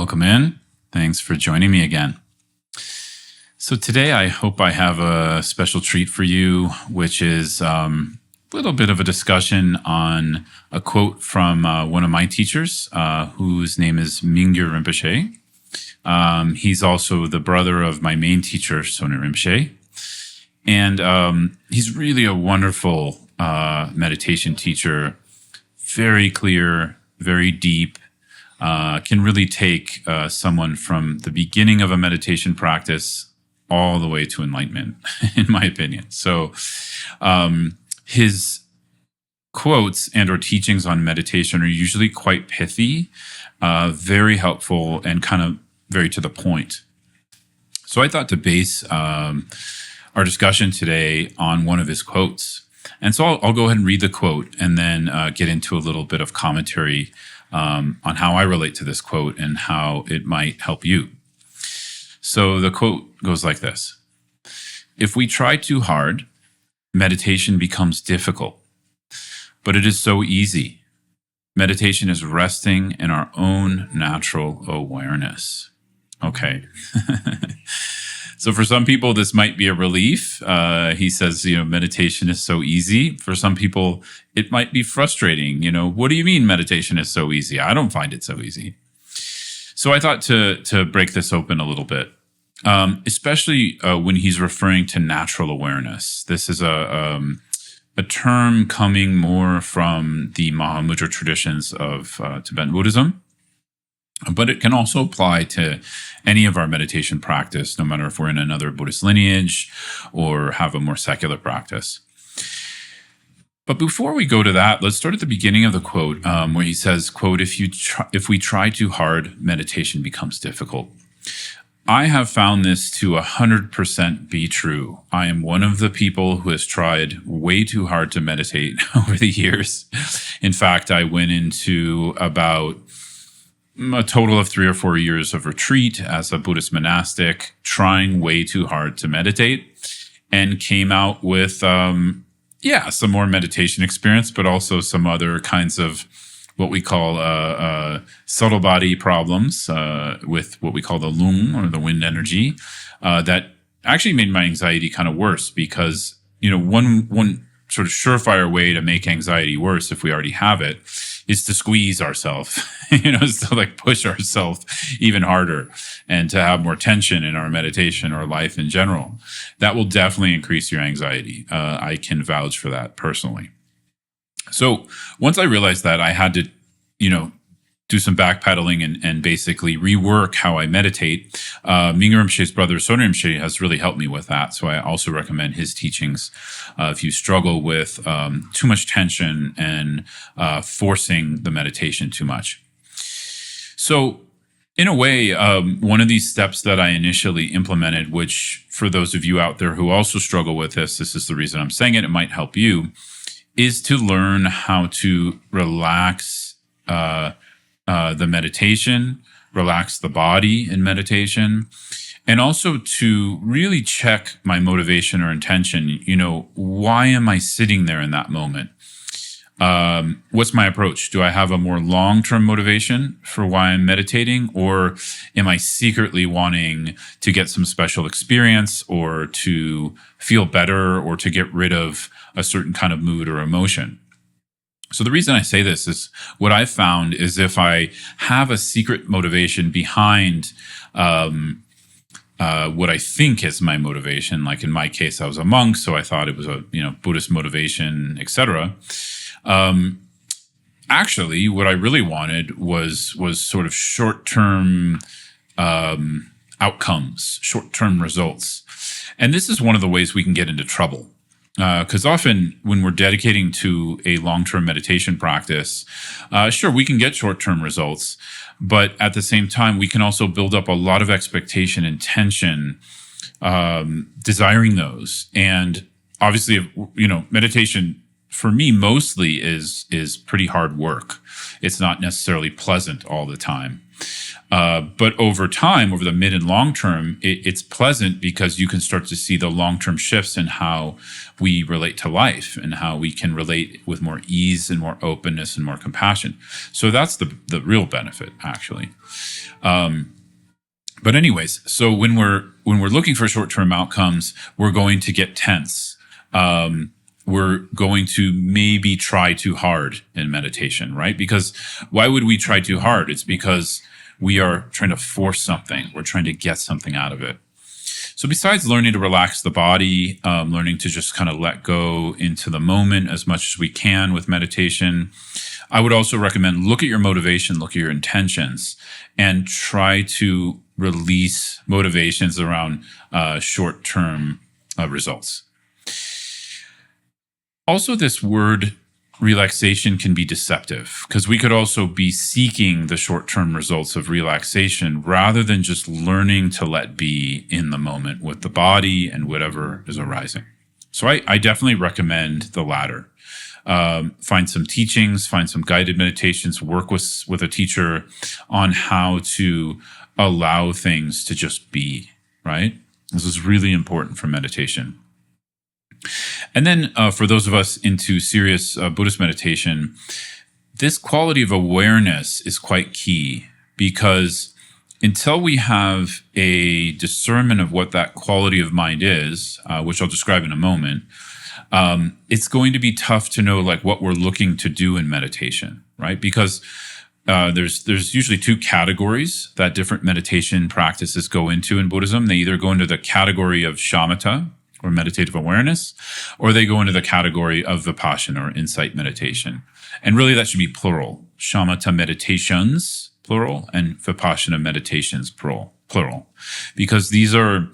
Welcome in. Thanks for joining me again. So today I hope I have a special treat for you, which is a little bit of a discussion on a quote from one of my teachers, whose name is Mingyur Rinpoche. He's also the brother of my main teacher, Sonam Rinpoche. And he's really a wonderful meditation teacher, very clear, very deep, can really take someone from the beginning of a meditation practice all the way to enlightenment, in my opinion. So his quotes and or teachings on meditation are usually quite pithy, very helpful, and kind of very to the point. So I thought to base our discussion today on one of his quotes. And so I'll go ahead and read the quote and then get into a little bit of commentary on how I relate to this quote and how it might help you. So the quote goes like this: "If we try too hard, meditation becomes difficult, but it is so easy. Meditation is resting in our own natural awareness." Okay. So for some people, this might be a relief. He says, meditation is so easy. For some people, it might be frustrating. What do you mean meditation is so easy? I don't find it so easy. So I thought to break this open a little bit, especially when he's referring to natural awareness. This is a term coming more from the Mahamudra traditions of Tibetan Buddhism. But it can also apply to any of our meditation practice, no matter if we're in another Buddhist lineage or have a more secular practice. But before we go to that, let's start at the beginning of the quote, where he says, quote, if we try too hard, meditation becomes difficult. I have found this to 100% be true. I am one of the people who has tried way too hard to meditate over the years. In fact, I went into about a total of 3 or 4 years of retreat as a Buddhist monastic, trying way too hard to meditate, and came out with, some more meditation experience, but also some other kinds of what we call subtle body problems with what we call the lung, or the wind energy, that actually made my anxiety kind of worse because, one sort of surefire way to make anxiety worse if we already have it is to squeeze ourselves, is to push ourselves even harder and to have more tension in our meditation or life in general. That will definitely increase your anxiety. I can vouch for that personally. So once I realized that, I had to, do some backpedaling and basically rework how I meditate. Mingyur Rinpoche's brother, Sonam Rinpoche, has really helped me with that. So I also recommend his teachings if you struggle with too much tension and forcing the meditation too much. So in a way, one of these steps that I initially implemented, which for those of you out there who also struggle with this is the reason I'm saying it, it might help you, is to learn how to relax the meditation, relax the body in meditation, and also to really check my motivation or intention. Why am I sitting there in that moment? What's my approach? Do I have a more long-term motivation for why I'm meditating, or am I secretly wanting to get some special experience or to feel better or to get rid of a certain kind of mood or emotion? So the reason I say this is what I've found is if I have a secret motivation behind what I think is my motivation, like in my case, I was a monk, so I thought it was a Buddhist motivation, etc. Actually, what I really wanted was sort of short-term outcomes, short-term results. And this is one of the ways we can get into trouble. Because often when we're dedicating to a long-term meditation practice, sure, we can get short-term results, but at the same time, we can also build up a lot of expectation and tension, desiring those. And obviously, meditation for me mostly is pretty hard work. It's not necessarily pleasant all the time. But over time, over the mid and long term, it's pleasant because you can start to see the long-term shifts in how we relate to life and how we can relate with more ease and more openness and more compassion. So that's the real benefit, actually. But anyways, so when we're looking for short-term outcomes, we're going to get tense. We're going to maybe try too hard in meditation, right? Because why would we try too hard? It's because we are trying to force something. We're trying to get something out of it. So besides learning to relax the body, learning to just kind of let go into the moment as much as we can with meditation, I would also recommend look at your motivation, look at your intentions, and try to release motivations around short-term results. Also, this word relaxation can be deceptive because we could also be seeking the short-term results of relaxation rather than just learning to let be in the moment with the body and whatever is arising. So I definitely recommend the latter. Find some teachings, find some guided meditations, work with a teacher on how to allow things to just be, right? This is really important for meditation. And then for those of us into serious Buddhist meditation, this quality of awareness is quite key because until we have a discernment of what that quality of mind is, which I'll describe in a moment, it's going to be tough to know like what we're looking to do in meditation, right? Because there's usually two categories that different meditation practices go into in Buddhism. They either go into the category of shamatha, or meditative awareness, or they go into the category of vipassana or insight meditation. And really that should be plural. Shamatha meditations, plural, and vipassana meditations, plural. Because these are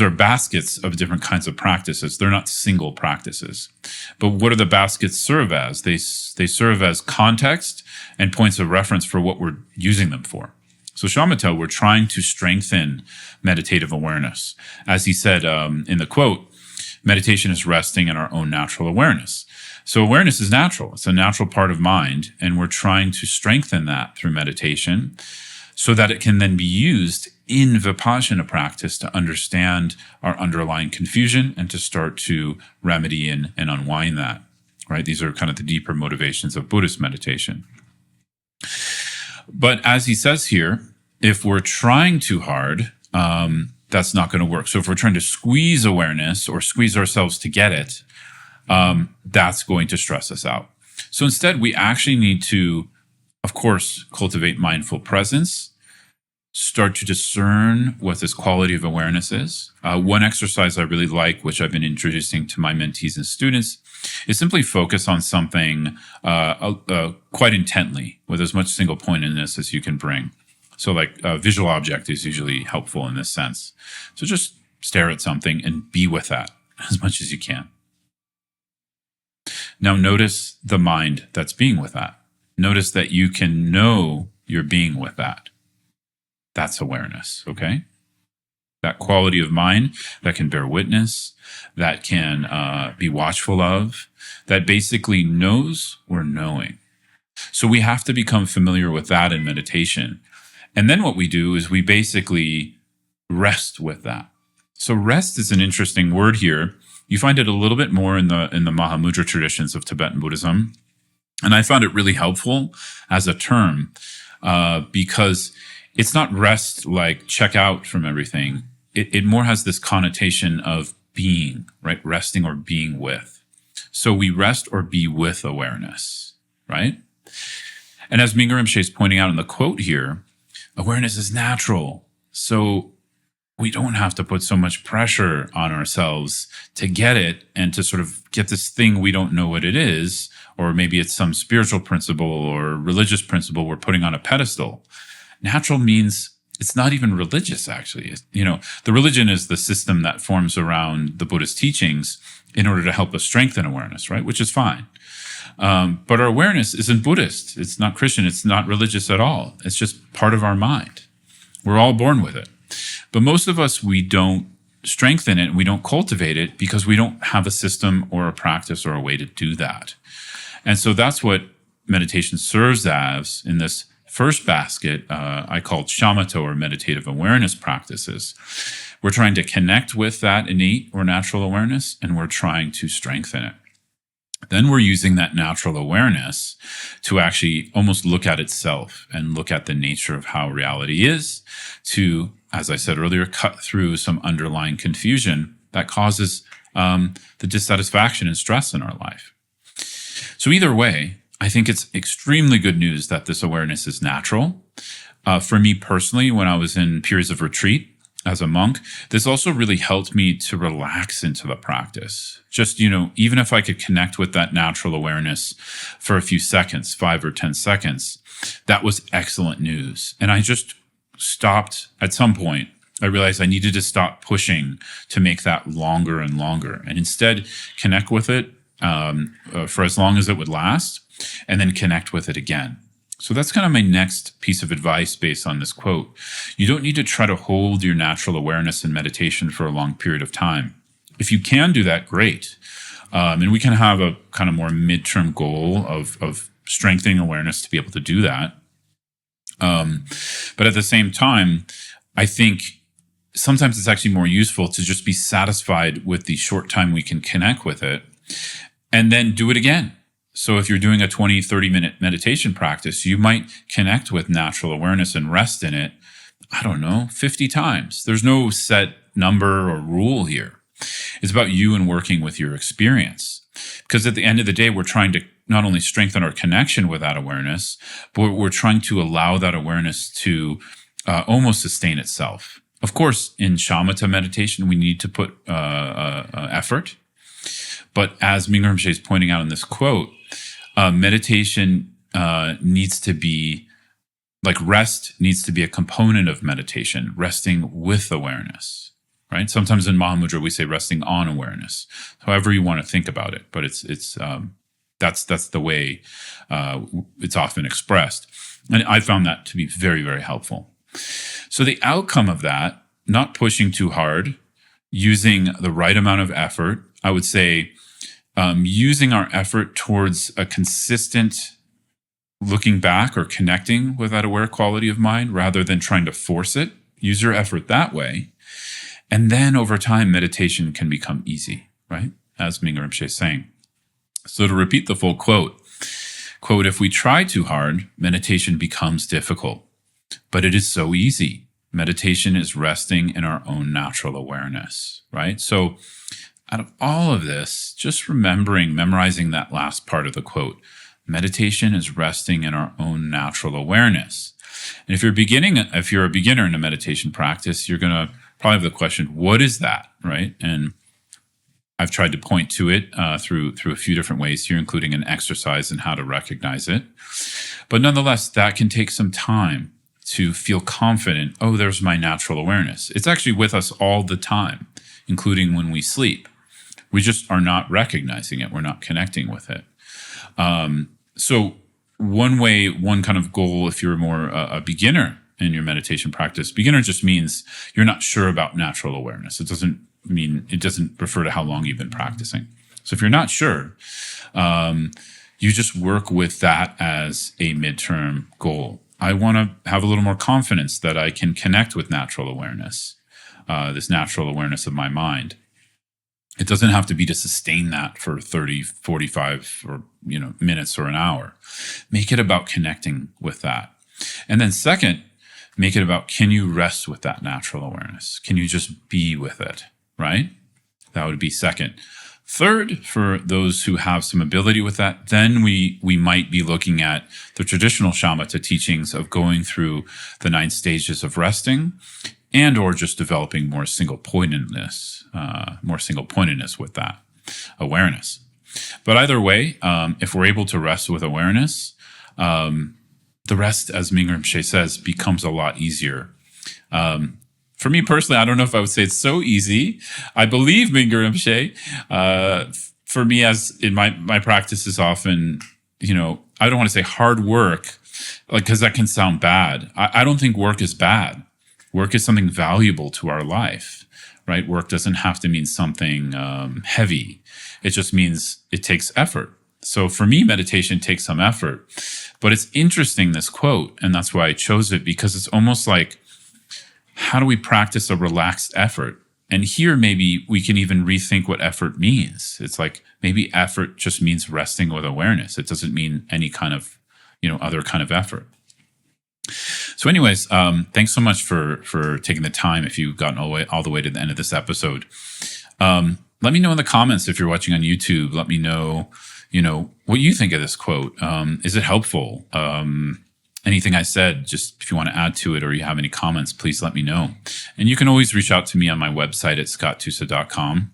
baskets of different kinds of practices. They're not single practices. But what do the baskets serve as? They serve as context and points of reference for what we're using them for. So shamatha, we're trying to strengthen meditative awareness. As he said in the quote, meditation is resting in our own natural awareness. So awareness is natural. It's a natural part of mind, and we're trying to strengthen that through meditation so that it can then be used in vipassana practice to understand our underlying confusion and to start to remedy and unwind that, right? These are kind of the deeper motivations of Buddhist meditation. But as he says here, if we're trying too hard, that's not going to work. So if we're trying to squeeze awareness or squeeze ourselves to get it, that's going to stress us out. So instead, we actually need to, of course, cultivate mindful presence, start to discern what this quality of awareness is. One exercise I really like, which I've been introducing to my mentees and students, is simply focus on something quite intently with as much single pointedness as you can bring. So like a visual object is usually helpful in this sense. So just stare at something and be with that as much as you can. Now notice the mind that's being with that. Notice that you can know you're being with that. That's awareness, okay? That quality of mind that can bear witness, that can be watchful of, that basically knows we're knowing. So we have to become familiar with that in meditation. And then what we do is we basically rest with that. So rest is an interesting word here. You find it a little bit more in the Mahamudra traditions of Tibetan Buddhism. And I found it really helpful as a term because it's not rest like check out from everything. It more has this connotation of being, right? Resting or being with. So we rest or be with awareness, right? And as Mingyur Rinpoche is pointing out in the quote here, awareness is natural. So we don't have to put so much pressure on ourselves to get it and to sort of get this thing we don't know what it is, or maybe it's some spiritual principle or religious principle we're putting on a pedestal. Natural means it's not even religious, actually. You know, the religion is the system that forms around the Buddhist teachings in order to help us strengthen awareness, right? Which is fine. But our awareness isn't Buddhist. It's not Christian. It's not religious at all. It's just part of our mind. We're all born with it. But most of us, we don't strengthen it. We don't cultivate it because we don't have a system or a practice or a way to do that. And so that's what meditation serves as in this first basket I called shamatha, or meditative awareness practices. We're trying to connect with that innate or natural awareness, and we're trying to strengthen it. Then we're using that natural awareness to actually almost look at itself and look at the nature of how reality is, to, as I said earlier, cut through some underlying confusion that causes the dissatisfaction and stress in our life. So either way, I think it's extremely good news that this awareness is natural. For me personally, when I was in periods of retreat as a monk, this also really helped me to relax into the practice. Just, even if I could connect with that natural awareness for a few seconds, 5 or 10 seconds, that was excellent news. And I just stopped at some point. I realized I needed to stop pushing to make that longer and longer, and instead connect with it for as long as it would last, and then connect with it again. So that's kind of my next piece of advice based on this quote. You don't need to try to hold your natural awareness in meditation for a long period of time. If you can do that, great. And we can have a kind of more midterm goal of strengthening awareness to be able to do that. But at the same time, I think sometimes it's actually more useful to just be satisfied with the short time we can connect with it, and then do it again. So if you're doing a 20, 30-minute meditation practice, you might connect with natural awareness and rest in it, 50 times. There's no set number or rule here. It's about you and working with your experience. Because at the end of the day, we're trying to not only strengthen our connection with that awareness, but we're trying to allow that awareness to almost sustain itself. Of course, in shamatha meditation, we need to put effort. But as Mingyur Rinpoche is pointing out in this quote, meditation needs to be, like rest needs to be a component of meditation, resting with awareness, right? Sometimes in Mahamudra, we say resting on awareness, however you want to think about it. But that's the way it's often expressed. And I found that to be very, very helpful. So the outcome of that, not pushing too hard, using the right amount of effort, I would say, using our effort towards a consistent looking back or connecting with that aware quality of mind rather than trying to force it. Use your effort that way. And then over time, meditation can become easy, right? As Mingyur Rinpoche is saying. So to repeat the full quote, if we try too hard, meditation becomes difficult. But it is so easy. Meditation is resting in our own natural awareness, right? So out of all of this, just memorizing that last part of the quote, meditation is resting in our own natural awareness. And if you're a beginner in a meditation practice, you're going to probably have the question, what is that, right? And I've tried to point to it through a few different ways here, including an exercise and how to recognize it. But nonetheless, that can take some time to feel confident, there's my natural awareness. It's actually with us all the time, including when we sleep. We just are not recognizing it. We're not connecting with it. So one kind of goal, if you're more a beginner in your meditation practice, beginner just means you're not sure about natural awareness. It doesn't refer to how long you've been practicing. So if you're not sure, you just work with that as a midterm goal. I want to have a little more confidence that I can connect with natural awareness, this natural awareness of my mind. It doesn't have to be to sustain that for 30, 45 or minutes or an hour. Make it about connecting with that. And then second, make it about, can you rest with that natural awareness? Can you just be with it, right? That would be second. Third, for those who have some ability with that, then we might be looking at the traditional shamatha teachings of going through the 9 stages of resting, and or just developing more single pointedness with that awareness. But either way, if we're able to rest with awareness, the rest, as Mingyur Rinpoche says, becomes a lot easier. For me personally, I don't know if I would say it's so easy. I believe Mingyur Rinpoche. For me, as in my practice is often, I don't want to say hard work, because that can sound bad. I don't think work is bad. Work is something valuable to our life, right? Work doesn't have to mean something heavy. It just means it takes effort. So for me, meditation takes some effort, but it's interesting, this quote, and that's why I chose it, because it's almost like, how do we practice a relaxed effort? And here, maybe we can even rethink what effort means. It's like, maybe effort just means resting with awareness. It doesn't mean any kind of, other kind of effort. So anyways, thanks so much for taking the time. If you've gotten all the way to the end of this episode, let me know in the comments if you're watching on YouTube. Let me know, what you think of this quote. Is it helpful? Anything I said, just if you want to add to it or you have any comments, please let me know. And you can always reach out to me on my website at scotttusa.com.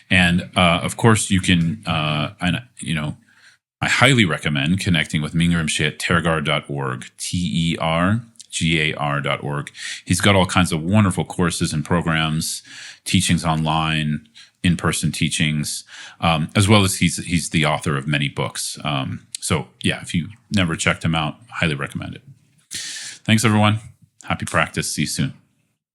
And of course, you can, I highly recommend connecting with Mingyur Rinpoche at tergar.org, tergar.org. He's got all kinds of wonderful courses and programs, teachings online, in-person teachings, as well as he's the author of many books. So yeah, if you never checked him out, highly recommend it. Thanks, everyone. Happy practice. See you soon.